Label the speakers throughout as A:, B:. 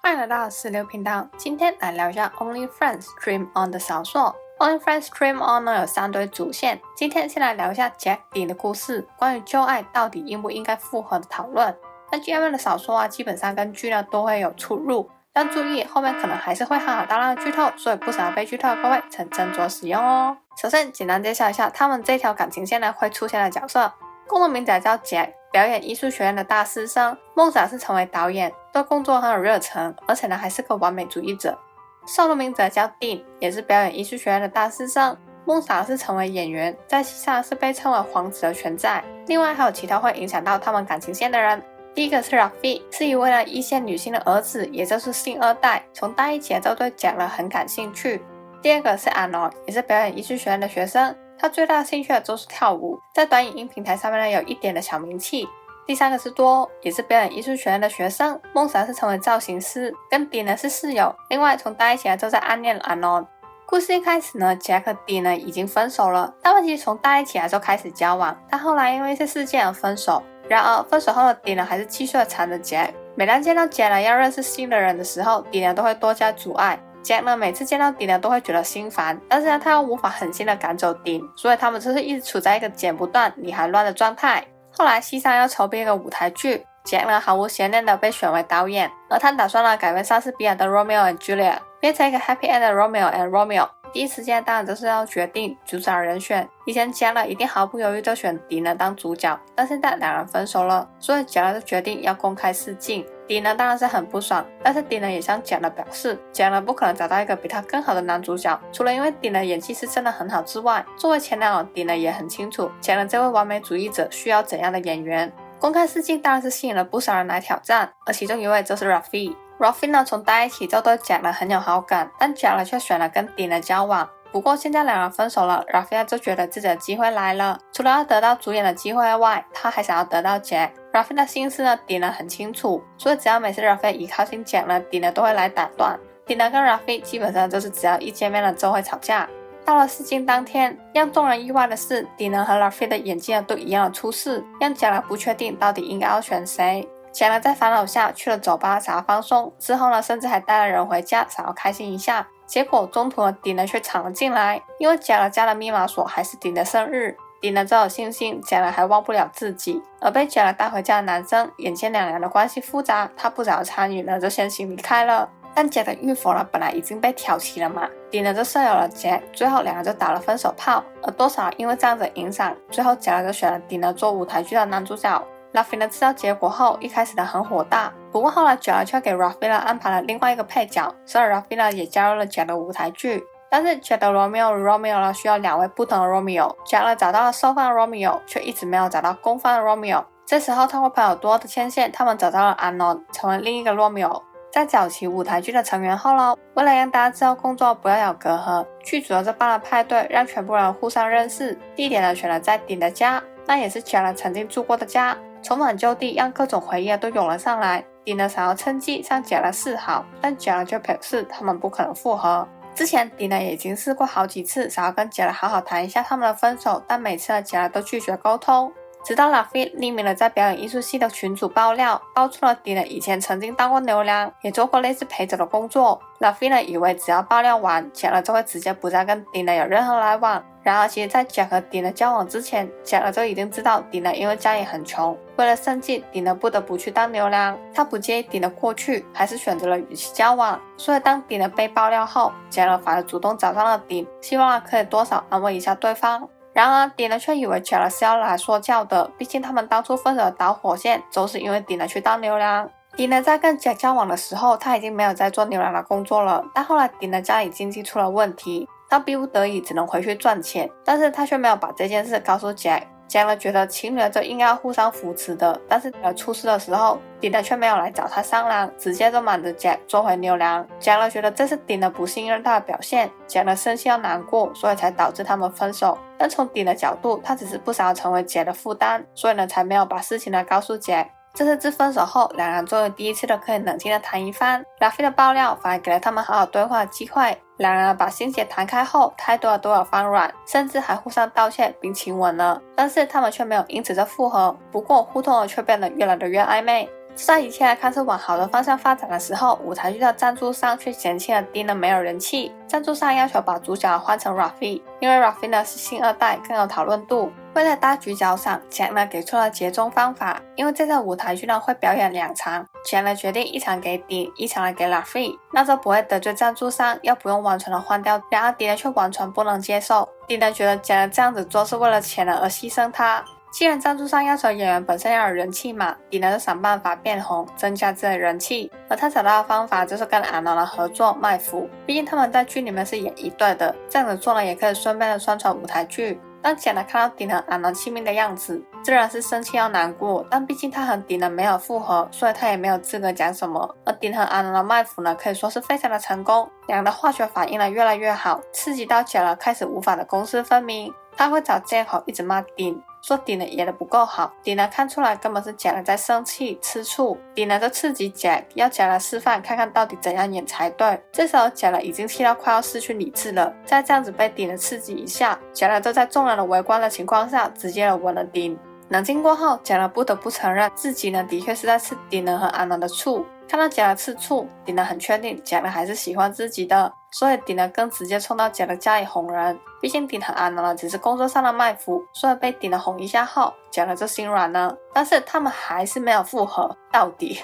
A: 欢迎来到石榴频道，今天来聊一下 Only Friends Dream On 的小说。Only Friends Dream On 呢有3堆主线，今天先来聊一下 Jack、Dean 的故事，关于旧爱到底应不应该复合的讨论。那 GMM 的小说基本上跟剧呢都会有出入，但注意后面可能还是会很好大量的剧透，所以不想要被剧透的各位请斟酌使用哦。首先简单介绍一下他们这条感情线呢会出现的角色，共同名字叫 Jack， 表演艺术学院的大四生，梦想是成为导演，对工作很有热忱，而且呢还是个完美主义者。少的名字叫 Dean， 也是表演艺术学院的大四生，梦想是成为演员，在戏上是被称为皇子的存在。另外还有其他会影响到他们感情线的人，第一个是 Rafi， 是一位一线女星的儿子，也就是星二代，从大一起来就对Jack很感兴趣。第二个是 Arnold， 也是表演艺术学院的学生，他最大的兴趣就是跳舞，在短影音平台上面有一点的小名气。第三个是多，也是表演艺术学院的学生，梦想是成为造型师，跟Dean是室友，另外从大一起来就在暗恋 Arnold。故事一开始呢 ，Jack 和Dean已经分手了，他们其实从大一起来就开始交往，但后来因为一些事件而分手。然而分手后的Dean还是继续缠着Jack，每当见到Jack要认识新的人的时候，Dean都会多加阻碍。Jack 每次见到Dean都会觉得心烦，但是他又无法狠心的赶走Dean，所以他们就是一直处在一个剪不断理还乱的状态。后来西上要筹备一个舞台剧，Jack毫无悬念的被选为导演，而他打算改编莎士比亚的 Romeo and Juliet， 变成一个 Happy End 的 Romeo and Romeo。第一时间当然就是要决定主角人选，以前Jack一定毫不犹豫就选Dean当主角，但现在两人分手了，所以Jack就决定要公开示镜。Dean当然是很不爽，但是Dean也向Jack表示Jack不可能找到一个比他更好的男主角，除了因为Dean演技是真的很好之外，作为前男友Dean也很清楚Jack这位完美主义者需要怎样的演员。公开示镜当然是吸引了不少人来挑战，而其中一位就是 Rafi。Rafi 呢从大一起就对Jack很有好感，但Jack却选了跟Dean交往。不过现在两人分手了， Rafi 就觉得自己的机会来了，除了要得到主演的机会外，他还想要得到Jack。Rafi 的心思呢Dean很清楚，所以只要每次 Rafi 一靠近Jack Dean都会来打断。Dean跟 Rafi 基本上就是只要一见面了就会吵架。到了试镜当天，让众人意外的是Dean和 Rafi 的演技都一样的出色，让Jack不确定到底应该要选谁。Jack在烦恼下去了酒吧想要放松，之后呢甚至还带了人回家想要开心一下，结果中途Dean却闯了进来，因为Jack家的密码锁还是Dean的生日，Dean只有信心Jack还忘不了自己，而被Jack带回家的男生眼见两人的关系复杂，他不想要参与了，就先行离开了。但Jack的预否本来已经被挑起了嘛，Dean就舍友了Jack，最后两人就打了分手炮，而多少因为这样子的影响，最后Jack就选了Dean做舞台剧的男主角。Rafi 知道结果后，一开始很火大，不过后来Jack却给 Rafi 安排了另外一个配角，所以 Rafi 也加入了Jack的舞台剧。但是Jack的 Romeo 需要2位不同的 Romeo，Jack 找到了受放 Romeo， 却一直没有找到攻方的 Romeo。这时候透过朋友多的牵线，他们找到了 Arnold， 成为另一个 Romeo。在找齐舞台剧的成员后呢，为了让大家知道工作不要有隔阂，剧组就办了派对，让全部人互相认识。地点选了在Dean的家，那也是Jack曾经住过的家。重返旧地，让各种回忆都涌了上来。Dean想要趁机向Jack示好，但Jack却表示他们不可能复合。之前Dean也已经试过好几次，想要跟Jack好好谈一下他们的分手，但每次Jack都拒绝沟通。直到Rafi匿名的在表演艺术系的群组爆料，爆出了Dean以前曾经当过牛郎，也做过类似陪酒的工作。Rafi以为只要爆料完，Jack就会直接不再跟Dean有任何来往。然而其实在Jack和Dean交往之前，Jack就已经知道Dean因为家里很穷，为了生计Dean不得不去当牛郎。他不介意Dean的过去，还是选择了与其交往。所以当Dean被爆料后，Jack反而主动找上了Dean，希望可以多少安慰一下对方。然而Dean却以为Jack是要来说教的，毕竟他们当初分手的导火线就是因为Dean去当牛郎。Dean在跟Jack交往的时候，他已经没有在做牛郎的工作了，但后来Dean家里经济出了问题，他逼不得已只能回去赚钱，但是他却没有把这件事告诉Jack。Jack 觉得情侣就应该要互相扶持的，但是出事的时候Dean却没有来找他商量，直接就瞒着Jack做回牛郎。Jack 觉得这是Dean不信任他的表现，Jack生气要难过，所以才导致他们分手。但从Dean的角度，他只是不想要成为Jack的负担，所以才没有把事情告诉Jack。这次自分手后，两人终于第一次可以冷静的谈一番。Rafi 的爆料反而给了他们好好对话的机会，两人把心结谈开后，态度都有放软，甚至还互相道歉并亲吻了。但是他们却没有因此就复合，不过互动却变得越来越暧昧。就在一切看似往好的方向发展的时候，舞台剧的赞助商却嫌弃了丁呢没有人气。赞助商要求把主角换成 Rafi， 因为 Rafi 呢是星二代，更有讨论度。为了大局着想，Jack 呢给出了折中方法，因为这场舞台剧呢会表演2场，Jack 呢决定一场给丁，一场给 Rafi， 那这不会得罪赞助商，又不用完全的换掉。然而丁呢却完全不能接受，丁呢觉得Jack 呢这样子做是为了钱而牺牲他。既然赞助商要求演员本身要有人气嘛，丁呢就想办法变红，增加自己的人气。而他找到的方法就是跟阿诺合作卖腐，毕竟他们在剧里面是演一对的，这样子做呢也可以顺便的宣传舞台剧。当简呢看到丁和阿诺亲密的样子，自然是生气又难过，但毕竟他和丁呢没有复合，所以他也没有资格讲什么。而丁和阿诺的卖腐呢可以说是非常的成功，两人的化学反应呢越来越好，刺激到简呢开始无法的公私分明。他会找借口一直骂丁，说丁呢演得不够好。丁呢看出来根本是Jack呢在生气吃醋，丁呢就刺激Jack，要Jack来示范看看到底怎样演才对。这时候Jack呢已经气到快要失去理智了，再这样子被丁呢刺激一下，Jack呢就在众人的围观的情况下直接的吻了丁。冷静过后，Jack呢不得不承认自己呢的确是在吃丁呢和阿诺的醋。看到Jack呢吃醋，丁呢很确定Jack呢还是喜欢自己的，所以丁呢更直接冲到Jack的家里哄人。毕竟丁和阿诺呢只是工作上的卖腐，所以被丁呢哄一下后，Jack呢就心软了。但是他们还是没有复合到底。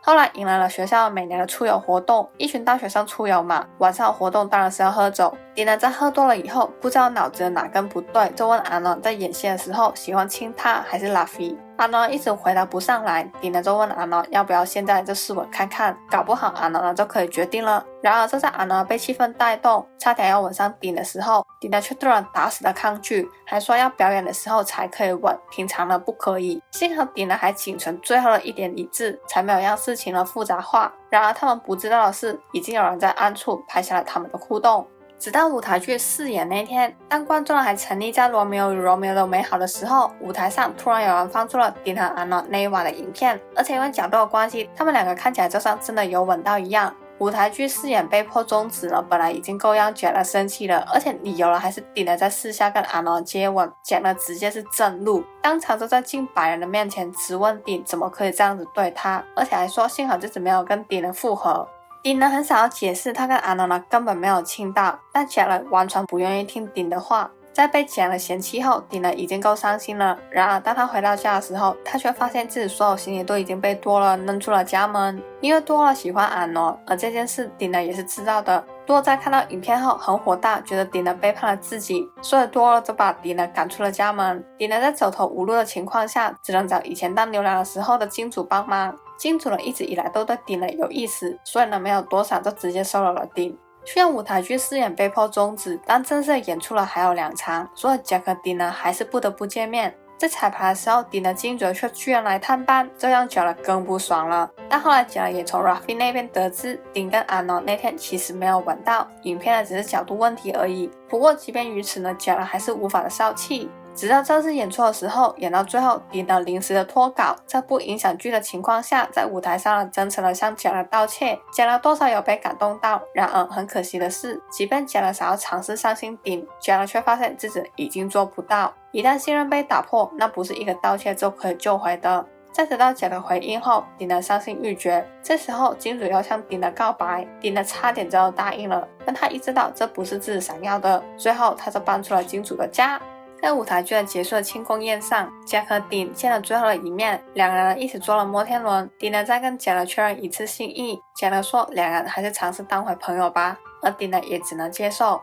A: 后来迎来了学校每年的出游活动，一群大学生出游嘛，晚上的活动当然是要喝酒。丁呢在喝多了以后，不知道脑子的哪根不对，就问阿诺在演戏的时候喜欢亲他还是拉菲。阿诺一直回答不上来，丁呢就问阿诺要不要现在就试吻看看，搞不好阿诺呢就可以决定了。然而就在阿诺被气氛带动，差点要吻上丁的时候，丁呢却突然打死的抗拒，还说要表演的时候才可以吻，平常呢不可以。幸好丁呢还仅存最后的一点理智，才没有让事情呢复杂化。然而他们不知道的是，已经有人在暗处拍下了他们的互动。直到舞台剧试演那天，当观众还沉溺在罗密欧与罗密欧的美好的时候，舞台上突然有人放出了丁和阿诺那一晚的影片，而且因为角度的关系，他们两个看起来就像真的有吻到一样。舞台剧试演被迫终止了，本来已经够让Jack呢生气了，而且理由呢还是丁呢在私下跟阿诺接吻，Jack呢直接是震怒，当场就在近百人的面前质问丁怎么可以这样子对他，而且还说幸好这次没有跟丁呢复合。丁呢很想要解释他跟阿诺呢根本没有亲到，但Jack呢完全不愿意听丁的话。在被Jack呢嫌弃后，丁呢已经够伤心了。然而当他回到家的时候，他却发现自己所有行李都已经被多了扔出了家门。因为多了喜欢阿诺，而这件事丁呢也是知道的。多在看到影片后很火大，觉得丁呢背叛了自己，所以多了就把丁呢赶出了家门。丁呢在走投无路的情况下，只能找以前当牛郎的时候的金主帮忙。金主呢一直以来都对丁呢有意思，所以呢没有多想就直接收留了丁。虽然舞台剧试演被迫终止，但正式的演出了还有2场，所以Jack和丁呢还是不得不见面。在彩排的时候，丁的金主却居然来探班，这让Jack呢更不爽了。但后来Jack也从 Rafi 那边得知，丁跟阿诺那天其实没有吻到，影片呢只是角度问题而已。不过即便如此呢，Jack呢还是无法的消气。直到正式演出的时候，演到最后，丁呢临时的脱稿，在不影响剧的情况下，在舞台上呢真诚的向Jack呢道歉。Jack呢多少有被感动到，然而很可惜的是，即便Jack呢想要尝试相信丁，Jack呢却发现自己已经做不到。一旦信任被打破，那不是一个道歉就可以救回的。在得到Jack的回应后，丁呢伤心欲绝。这时候金主要向丁的告白，丁呢差点就答应了，但他意识到这不是自己想要的，最后他就搬出了金主的家。在舞台剧的结束的庆功宴上，Jack和丁见了最后的一面，两人一起坐了摩天轮。丁呢再跟Jack呢确认一次心意，Jack呢说两人还是尝试当回朋友吧，而丁呢也只能接受。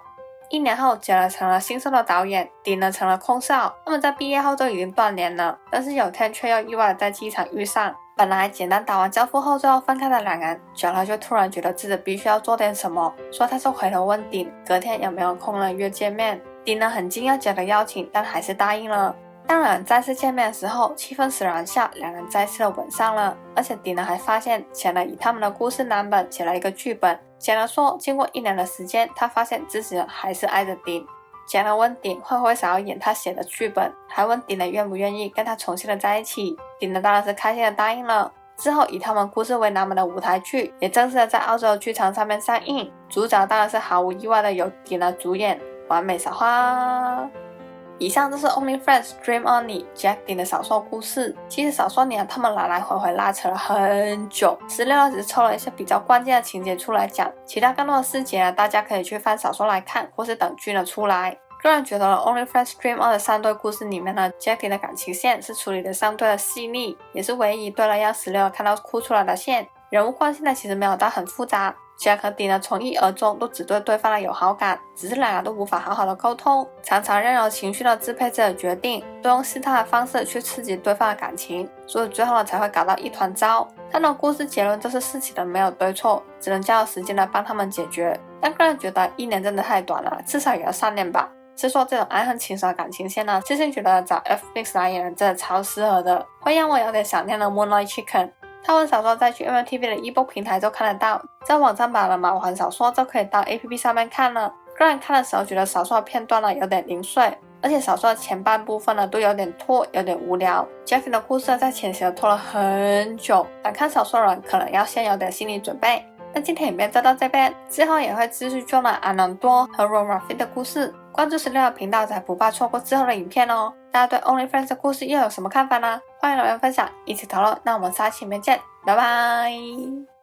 A: 1年后，Jack呢成了新秀的导演，丁呢成了空少。他们在毕业后就已经断联了，但是有天却又意外的在机场遇上。本来简单打完招呼后就要分开的两人，Jack呢却突然觉得自己必须要做点什么，所以他就回头问丁隔天有没有空了约见面。丁呢很惊讶Jack的邀请，但还是答应了。当然再次见面的时候，气氛使然下，两人再次的吻上了。而且丁呢还发现Jack呢以他们的故事蓝本写了一个剧本。Jack呢说经过1年的时间，他发现自己还是爱着丁。Jack呢问丁会不会想要演他写的剧本，还问丁呢愿不愿意跟他重新的在一起。丁呢当然是开心的答应了。之后以他们故事为蓝本的舞台剧也正式的在澳洲的剧场上面上映，主角当然是毫无意外的由丁呢主演完美小花。以上就是 Only Friends Dream On Me Jack Dean 的小说故事。其实小说里他们来来回回拉扯了很久，16只是抽了一些比较关键的情节出来讲，其他更多的细节大家可以去翻小说来看，或是等剧呢出来。个人觉得 Only Friends Dream On 的3对故事里面呢 Jack Dean 的感情线是处理的相对的细腻，也是唯一一对了让16看到哭出来的线。人物关系呢其实没有到很复杂，Jack 和 Dean 呢从一而终都只对对方的有好感，只是两人都无法好好的沟通，常常任由情绪的支配自己的决定，都用试探的方式去刺激对方的感情，所以最后呢才会搞到一团糟。他的故事结论就是事情的没有对错，只能交由时间来帮他们解决。但个人觉得1年真的太短了，至少也要3年吧。是说这种爱恨情仇的感情线呢，私心觉得找 FX 来演人真的超适合的，会让我有点想念了 Moonlight Chicken。套文小说在去 MTV 的 ebook 平台就看得到，在网站版的毛环小说就可以到 APP 上面看了。个人看的时候觉得小说的片段呢有点零碎，而且小说的前半部分呢都有点拖，有点无聊。Jack 的故事在前期拖了很久，想看小说的人可能要先有点心理准备。那今天影片就到这边，之后也会继续做了阿南多和 Ron 的故事。关注16的频道才不怕错过之后的影片哦。大家对 Only Friends 的故事又有什么看法呢？欢迎留言分享，一起讨论。那我们下期影片见，拜拜。